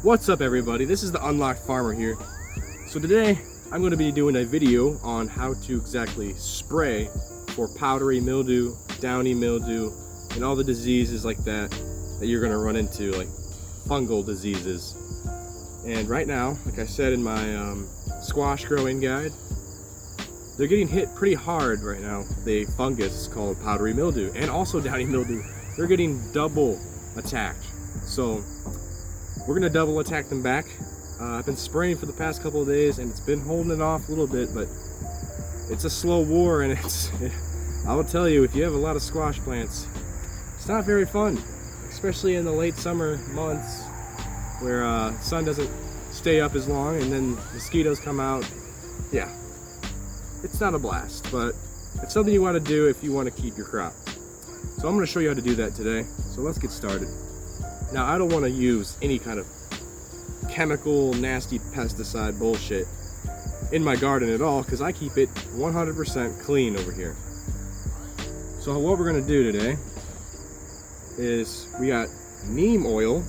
What's up everybody, this is the Unlocked Farmer here. So today I'm going to be doing a video on how to exactly spray for powdery mildew, downy mildew, and all the diseases like that you're going to run into, like fungal diseases. And right now, like I said in my squash growing guide, they're getting hit pretty hard right now. The fungus called powdery mildew and also downy mildew, they're getting double attacked. So we're gonna double attack them back. I've been spraying for the past couple of days and it's been holding it off a little bit, but it's a slow war, and I will tell you, if you have a lot of squash plants, it's not very fun, especially in the late summer months where sun doesn't stay up as long and then mosquitoes come out. Yeah, it's not a blast, but it's something you want to do if you want to keep your crop. So I'm going to show you how to do that today. So let's get started. Now, I don't want to use any kind of chemical, nasty pesticide bullshit in my garden at all, because I keep it 100% clean over here. So what we're going to do today is we got neem oil,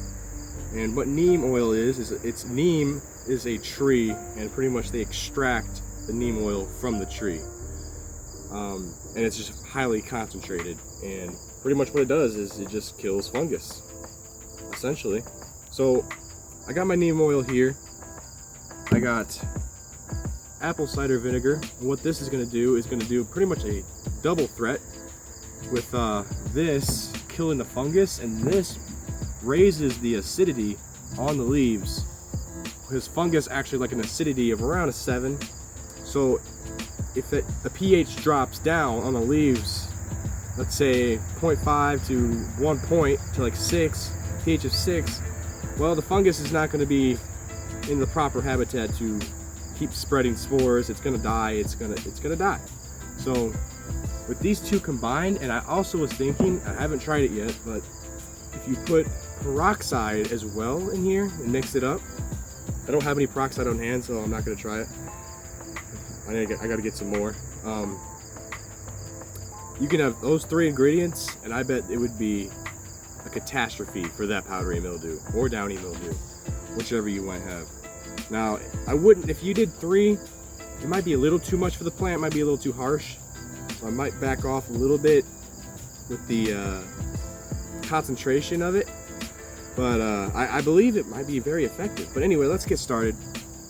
and what neem oil is neem is a tree, and pretty much they extract the neem oil from the tree, and it's just highly concentrated, and pretty much what it does is it just kills fungus, essentially. So I got my neem oil here. I got apple cider vinegar, and what this is going to do is going to do pretty much a double threat with this killing the fungus, and this raises the acidity on the leaves, because fungus actually like an acidity of around a 7. So if the pH drops down on the leaves, let's say 0.5 to 1 point to like 6, pH of 6, well, the fungus is not going to be in the proper habitat to keep spreading spores. It's going to die. It's going to die. So with these two combined, and I also was thinking, I haven't tried it yet, but if you put peroxide as well in here and mix it up. I don't have any peroxide on hand, so I'm not going to try it. I got to get some more. You can have those 3 ingredients, and I bet it would be a catastrophe for that powdery mildew or downy mildew, whichever you might have. Now, I wouldn't, if you did 3, it might be a little too much for the plant, might be a little too harsh. So I might back off a little bit with the concentration of it, but I believe it might be very effective. But anyway, let's get started.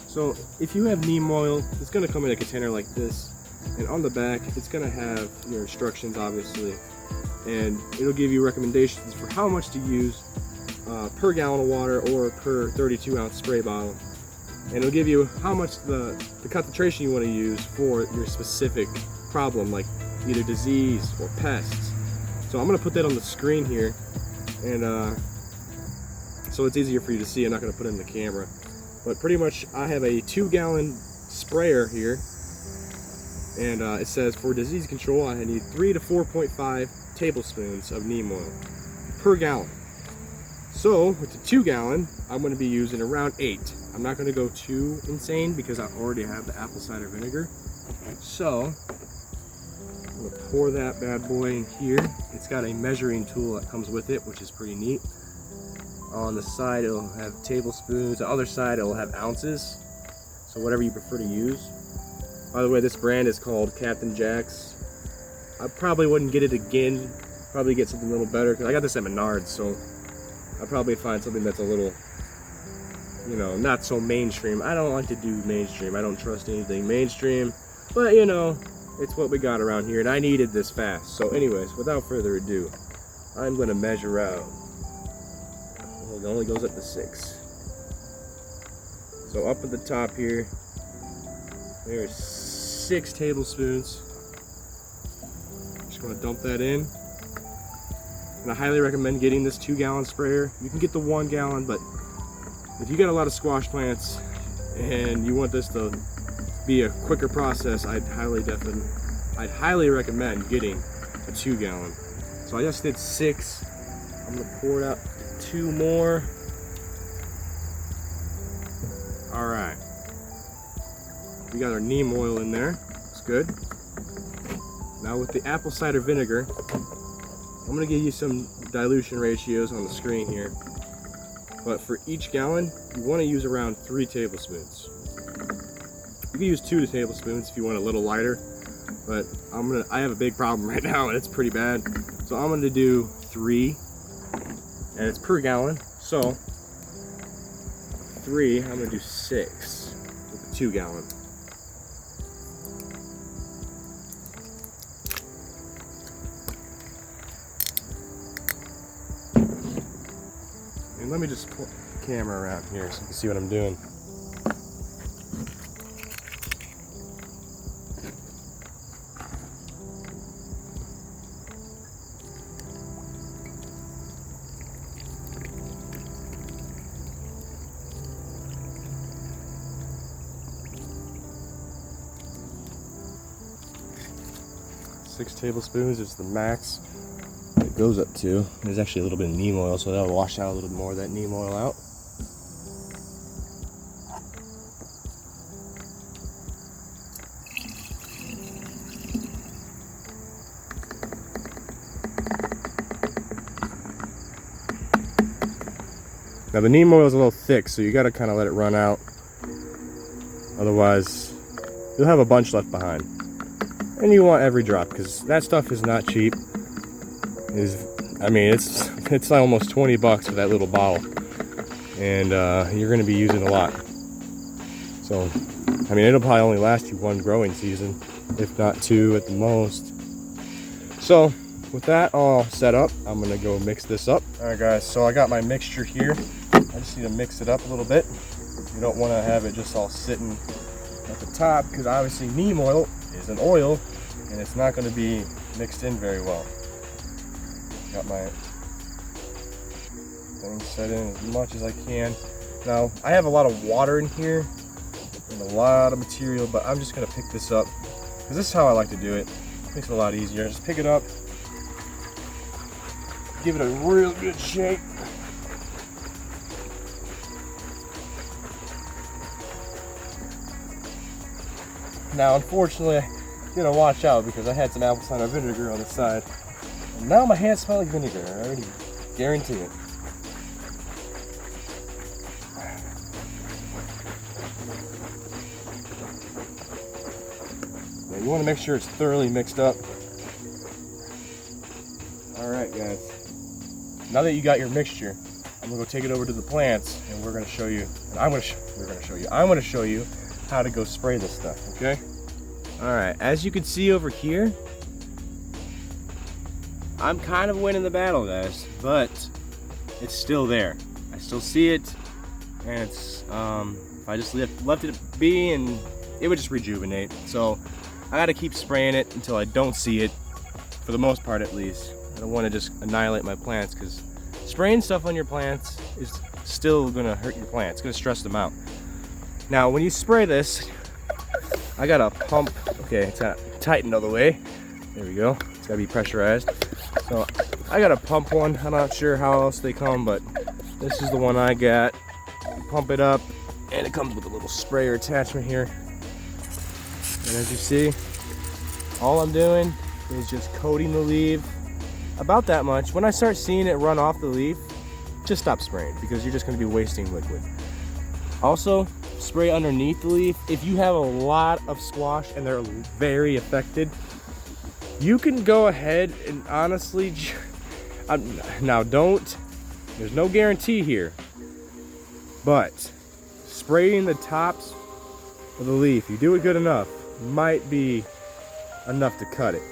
So if you have neem oil, it's going to come in a container like this, and on the back it's going to have your instructions, obviously, and it'll give you recommendations for how much to use per gallon of water or per 32-ounce spray bottle, and it'll give you how much the concentration you want to use for your specific problem, like either disease or pests. So I'm going to put that on the screen here, and so it's easier for you to see. I'm not going to put it in the camera, but pretty much I have a 2-gallon sprayer here, and it says for disease control I need 3 to 4.5 tablespoons of neem oil per gallon. So with the 2-gallon, I'm going to be using around 8. I'm not going to go too insane because I already have the apple cider vinegar. So I'm going to pour that bad boy in here. It's got a measuring tool that comes with it, which is pretty neat. On the side it'll have tablespoons, the other side it'll have ounces, so whatever you prefer to use. By the way, this brand is called Captain Jack's. I probably wouldn't get it again, probably get something a little better, because I got this at Menards, so I'll probably find something that's a little, you know, not so mainstream. I don't like to do mainstream, I don't trust anything mainstream, but you know, it's what we got around here, and I needed this fast. So anyways, without further ado, I'm going to measure out. It only goes up to 6. So up at the top here, there's 6 tablespoons. Just going to dump that in. And I highly recommend getting this 2-gallon sprayer. You can get the 1 gallon, but if you got a lot of squash plants and you want this to be a quicker process, I'd highly recommend getting a 2-gallon. So I just did 6. I'm going to pour it out 2 more. Alright. We got our neem oil in there. It's good. Now with the apple cider vinegar, I'm going to give you some dilution ratios on the screen here. but for each gallon, you want to use around 3 tablespoons. You can use 2 tablespoons if you want a little lighter, but I have a big problem right now and it's pretty bad. So I'm gonna do 3, and it's per gallon. So 3, I'm gonna do 6 with the 2 gallon. And let me just pull the camera around here so you can see what I'm doing. Six tablespoons is the max it goes up to. There's actually a little bit of neem oil, so that'll wash out a little bit more of that neem oil out. Now the neem oil is a little thick, so you gotta kind of let it run out. Otherwise, you'll have a bunch left behind. And you want every drop, because that stuff is not cheap. I mean, it's almost 20 bucks for that little bottle, and you're going to be using a lot. So, I mean, it'll probably only last you 1 growing season, if not 2 at the most. So, with that all set up, I'm going to go mix this up. All right, guys. So I got my mixture here. I just need to mix it up a little bit. You don't want to have it just all sitting at the top, because obviously neem oil is an oil and it's not going to be mixed in very well. Got my thing set in as much as I can. Now I have a lot of water in here and a lot of material, but I'm just going to pick this up because this is how I like to do it. Makes it a lot easier. Just pick it up, give it a real good shake. Now, unfortunately, I'm gonna watch out because I had some apple cider vinegar on the side. And now my hands smell like vinegar. I already guarantee it. Now, you want to make sure it's thoroughly mixed up. All right, guys. Now that you got your mixture, I'm gonna go take it over to the plants, and we're gonna show you. And I'm gonna show you how to go spray this stuff, okay? All right, as you can see over here, I'm kind of winning the battle, guys, but it's still there. I still see it, and it's, if I just left it be, and it would just rejuvenate. So I gotta keep spraying it until I don't see it, for the most part at least. I don't wanna just annihilate my plants, because spraying stuff on your plants is still gonna hurt your plants. It's gonna stress them out. Now, when you spray this, I got a pump. Okay, it's got tightened all the way. There we go. It's gotta be pressurized. So I got a pump one. I'm not sure how else they come, but this is the one I got. Pump it up, and it comes with a little sprayer attachment here. And as you see, all I'm doing is just coating the leaf about that much. When I start seeing it run off the leaf, just stop spraying, because you're just gonna be wasting liquid. Also, spray underneath the leaf. If you have a lot of squash and they're very affected, you can go ahead and honestly, now there's no guarantee here, but spraying the tops of the leaf, you do it good enough, might be enough to cut it.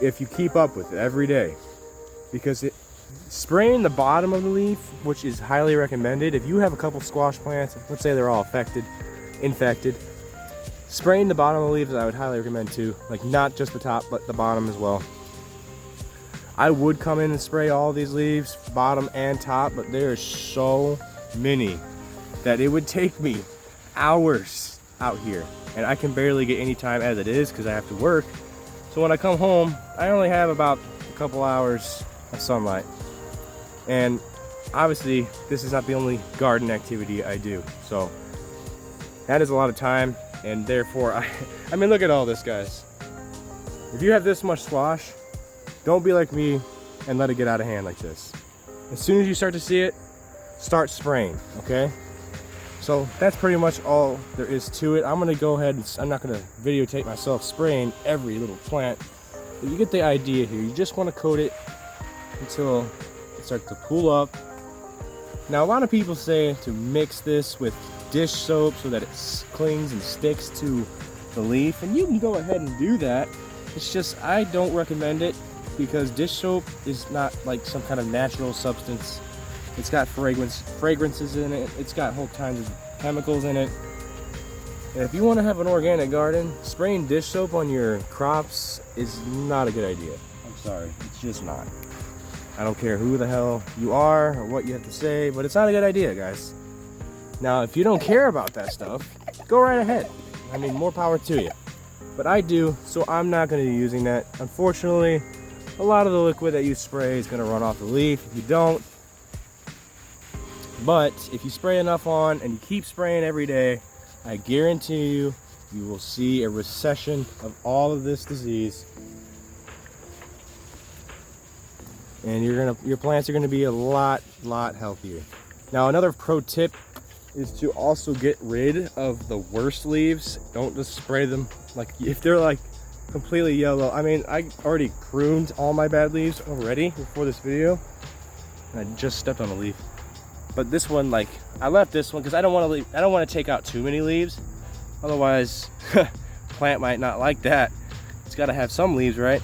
If you keep up with it every day, because spraying the bottom of the leaf, which is highly recommended, if you have a couple squash plants, let's say they're all infected, spraying the bottom of the leaves I would highly recommend too. Like, not just the top, but the bottom as well. I would come in and spray all these leaves, bottom and top, but there are so many that it would take me hours out here, and I can barely get any time as it is because I have to work. So when I come home, I only have about a couple hours of sunlight. And obviously this is not the only garden activity I do, so that is a lot of time, and therefore I mean, look at all this, guys. If you have this much squash, don't be like me and let it get out of hand like this. As soon as you start to see it, start spraying, okay? So that's pretty much all there is to it. I'm gonna go ahead and I'm not gonna videotape myself spraying every little plant, but you get the idea here. You just want to coat it until it starts to pull up. Now a lot of people say to mix this with dish soap so that it clings and sticks to the leaf, and you can go ahead and do that. It's just I don't recommend it because dish soap is not like some kind of natural substance. It's got fragrances in it. It's got whole kinds of chemicals in it. And if you want to have an organic garden, spraying dish soap on your crops is not a good idea. I'm sorry, it's just not. I don't care who the hell you are or what you have to say, but it's not a good idea, guys. Now, if you don't care about that stuff, go right ahead. I mean, more power to you. But I do, so I'm not going to be using that. Unfortunately, a lot of the liquid that you spray is going to run off the leaf if you don't. But if you spray enough on and you keep spraying every day, I guarantee you, you will see a recession of all of this disease. And your plants are gonna be a lot healthier. Now another pro tip is to also get rid of the worst leaves. Don't just spray them like if they're like completely yellow. I mean, I already pruned all my bad leaves already before this video, and I just stepped on a leaf. But this one, like, I left this one because I don't want to take out too many leaves. Otherwise, plant might not like that. It's got to have some leaves, right?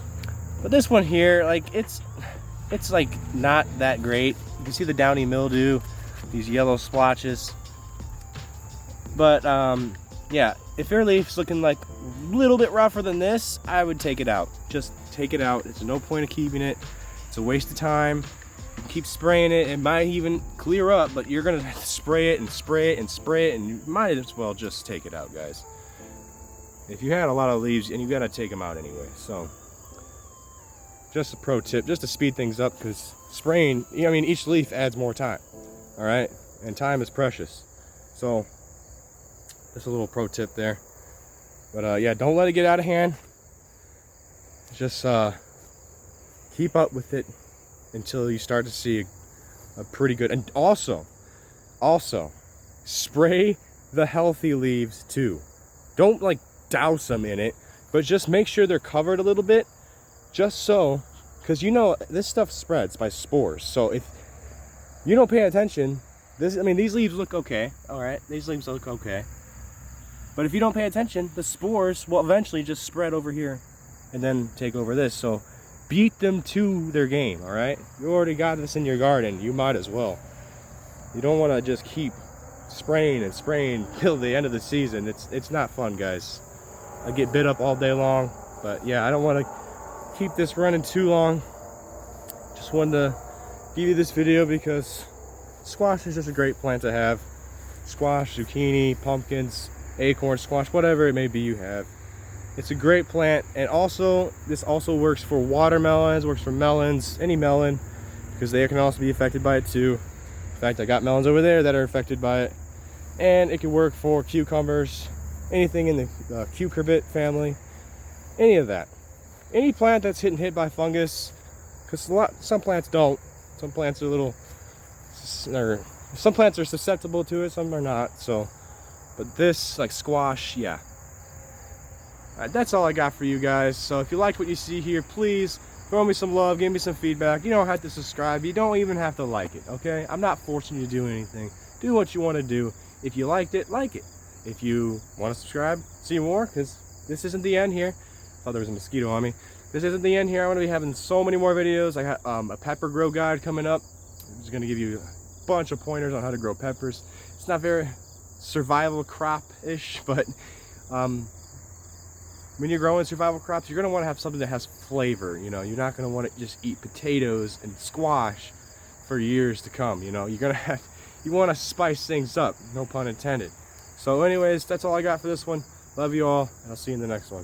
But this one here, like, it's like not that great. You can see the downy mildew, these yellow splotches. But yeah, if your leaf's looking like a little bit rougher than this, I would take it out. Just take it out. It's no point of keeping it. It's a waste of time. Keep spraying it. It might even clear up, but you're gonna have to spray it and spray it and spray it, and you might as well just take it out, guys. If you had a lot of leaves, and you gotta take them out anyway. So just a pro tip, just to speed things up, because spraying, I mean, each leaf adds more time. All right, and time is precious. So just a little pro tip there. But yeah, don't let it get out of hand. Just keep up with it until you start to see a pretty good. And also spray the healthy leaves too. Don't like douse them in it, but just make sure they're covered a little bit, just so, because you know this stuff spreads by spores. So if you don't pay attention, I mean, these leaves look okay, all right, these leaves look okay, but if you don't pay attention, the spores will eventually just spread over here and then take over this. So beat them to their game, all right? You already got this in your garden, you might as well. You don't want to just keep spraying and spraying till the end of the season. It's not fun, guys. I get bit up all day long, but yeah, I don't want to keep this running too long. Just wanted to give you this video because squash is just a great plant to have. Squash, zucchini, pumpkins, acorn squash, whatever it may be you have. It's a great plant. And also, this also works for watermelons, works for melons, any melon, because they can also be affected by it too. In fact, I got melons over there that are affected by it. And it can work for cucumbers, anything in the cucurbit family, any of that. Any plant that's hit by fungus, because some plants don't. Some plants are some plants are susceptible to it, some are not. So, but this, like squash, yeah. Alright, that's all I got for you guys. So if you like what you see here, please throw me some love, give me some feedback. You don't have to subscribe. You don't even have to like it, okay? I'm not forcing you to do anything. Do what you want to do. If you liked it, like it. If you want to subscribe, see more, because this isn't the end here. I thought there was a mosquito on me. This isn't the end here. I'm going to be having so many more videos. I got a pepper grow guide coming up. I'm just going to give you a bunch of pointers on how to grow peppers. It's not very survival crop-ish, but when you're growing survival crops, you're going to want to have something that has flavor. You know, you're not going to want to just eat potatoes and squash for years to come. You know, you want to spice things up, no pun intended. So anyways, that's all I got for this one. Love you all, and I'll see you in the next one.